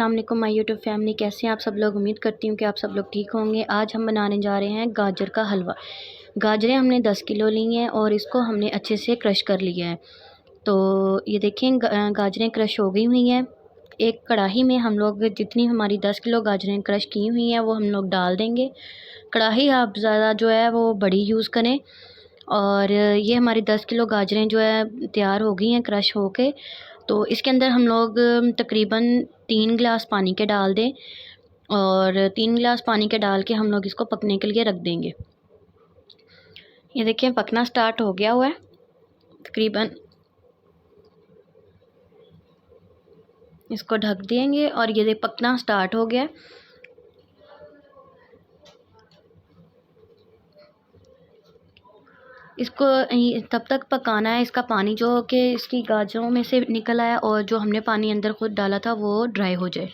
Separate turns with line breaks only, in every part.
अस्सलाम वालेकुम my YouTube family. कैसे हैं आप सब लोग? उम्मीद करती हूँ कि आप सब लोग ठीक होंगे। आज हम बनाने जा रहे हैं गाजर का हलवा। गाजरें हमने 10 किलो ली हैं और इसको हमने अच्छे से क्रश कर लिया है। तो ये देखें गाजरें क्रश हो गई हुई हैं। एक कढ़ाई में हम लोग जितनी हमारी 10 किलो गाजरें क्रश की हुई हैं वो हम लोग डाल देंगे। कढ़ाई आप ज़्यादा जो है वो बड़ी यूज़ करें। और ये हमारी 10 किलो गाजरें जो है तैयार हो गई हैं क्रश हो के। तो इसके अंदर हम लोग तकरीबन 3 गिलास पानी के डाल दें और 3 गिलास पानी के डाल के हम लोग इसको पकने के लिए रख देंगे। ये देखिए पकना स्टार्ट हो गया हुआ है। तकरीबन इसको ढक देंगे और ये पकना स्टार्ट हो गया। इसको तब तक पकाना है इसका पानी जो कि इसकी गाजरों में से निकल आया और जो हमने पानी अंदर खुद डाला था वो ड्राई हो जाए।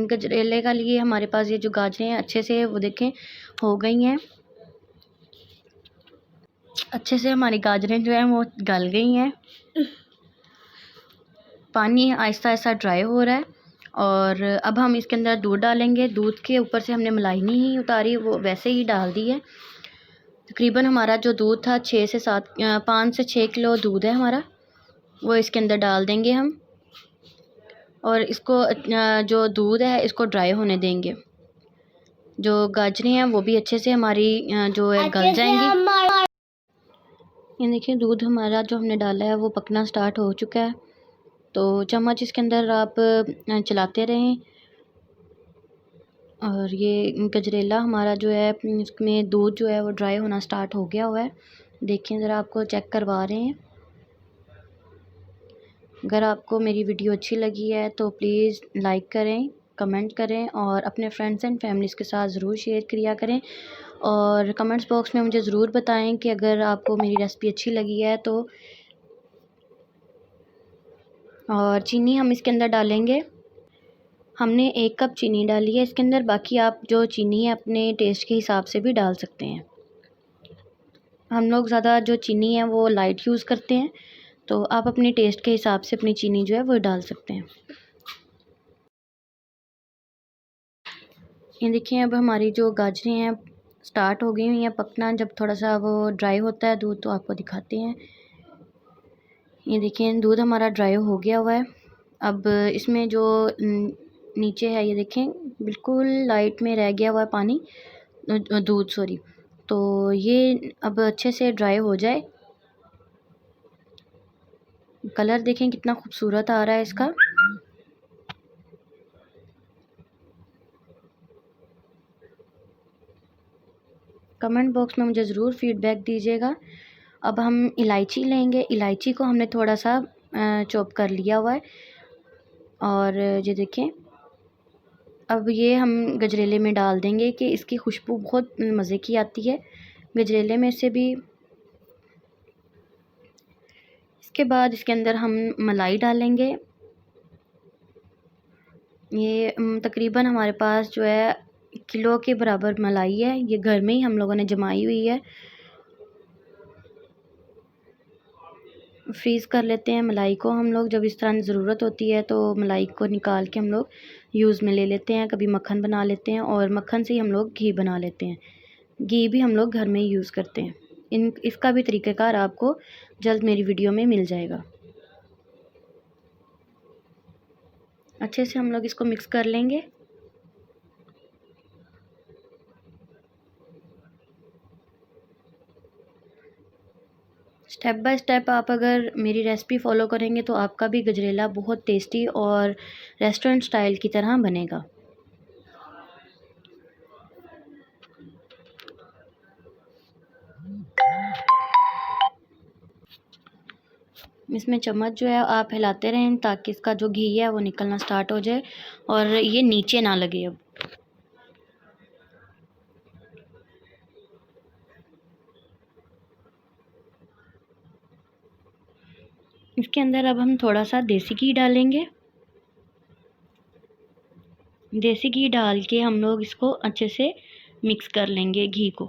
गजरेले का लिए हमारे पास ये जो गाजरें हैं अच्छे से वो देखें हो गई हैं। अच्छे से हमारी गाजरें जो हैं वो गल गई हैं। पानी आहिस्ता आहिस्ता ड्राई हो रहा है और अब हम इसके अंदर दूध डालेंगे। दूध के ऊपर से हमने मलाई नहीं उतारी, वो वैसे ही डाल दी है। तकरीबन हमारा जो दूध था 5 से 6 किलो दूध है हमारा, वो इसके अंदर डाल देंगे हम। और इसको जो दूध है इसको ड्राई होने देंगे। जो गाजरें हैं वो भी अच्छे से हमारी जो है गल जाएंगी। ये देखिए दूध हमारा जो हमने डाला है वो पकना स्टार्ट हो चुका है। तो चम्मच इसके अंदर आप चलाते रहें। और ये गजरेला हमारा जो है इसमें दूध जो है वो ड्राई होना स्टार्ट हो गया हुआ है। देखिए ज़रा आपको चेक करवा रहे हैं। अगर आपको मेरी वीडियो अच्छी लगी है तो प्लीज़ लाइक करें, कमेंट करें और अपने फ्रेंड्स एंड फैमिलीज़ के साथ ज़रूर शेयर किया करें। और कमेंट्स बॉक्स में मुझे ज़रूर बताएं कि अगर आपको मेरी रेसिपी अच्छी लगी है तो। और चीनी हम इसके अंदर डालेंगे। हमने 1 कप चीनी डाली है इसके अंदर। बाकी आप जो चीनी है अपने टेस्ट के हिसाब से भी डाल सकते हैं। हम लोग ज़्यादा जो चीनी है वो लाइट यूज़ करते हैं, तो आप अपने टेस्ट के हिसाब से अपनी चीनी जो है वो डाल सकते हैं। ये देखिए अब हमारी जो गाजरें हैं स्टार्ट हो गई हुई हैं पकना। जब थोड़ा सा वो ड्राई होता है दूध तो आपको दिखाते हैं। ये देखिए दूध हमारा ड्राई हो गया हुआ है। अब इसमें जो नीचे है ये देखें बिल्कुल लाइट में रह गया हुआ है पानी, दूध सॉरी। तो ये अब अच्छे से ड्राई हो जाए। कलर देखें कितना खूबसूरत आ रहा है इसका। कमेंट बॉक्स में मुझे ज़रूर फीडबैक दीजिएगा। अब हम इलायची लेंगे। इलायची को हमने थोड़ा सा चॉप कर लिया हुआ है। और ये देखें अब ये हम गजरेले में डाल देंगे कि इसकी खुशबू बहुत मज़े की आती है गजरेले में से भी। इसके बाद इसके अंदर हम मलाई डालेंगे। ये तकरीबन हमारे पास जो है किलो के बराबर मलाई है। ये घर में ही हम लोगों ने जमाई हुई है। फ्रीज़ कर लेते हैं मलाई को हम लोग। जब इस तरह ज़रूरत होती है तो मलाई को निकाल के हम लोग यूज़ में ले लेते हैं। कभी मक्खन बना लेते हैं और मक्खन से ही हम लोग घी बना लेते हैं। घी भी हम लोग घर में ही यूज़ करते हैं। इसका भी तरीक़ाकार आपको जल्द मेरी वीडियो में मिल जाएगा। अच्छे से हम लोग इसको मिक्स कर लेंगे। स्टेप बाय स्टेप आप अगर मेरी रेसिपी फॉलो करेंगे तो आपका भी गजरेला बहुत टेस्टी और रेस्टोरेंट स्टाइल की तरह बनेगा। इसमें चम्मच जो है आप हिलाते रहें ताकि इसका जो घी है वो निकलना स्टार्ट हो जाए और ये नीचे ना लगे। अब इसके अंदर अब हम थोड़ा सा देसी घी डालेंगे। देसी घी डाल के हम लोग इसको अच्छे से मिक्स कर लेंगे घी को।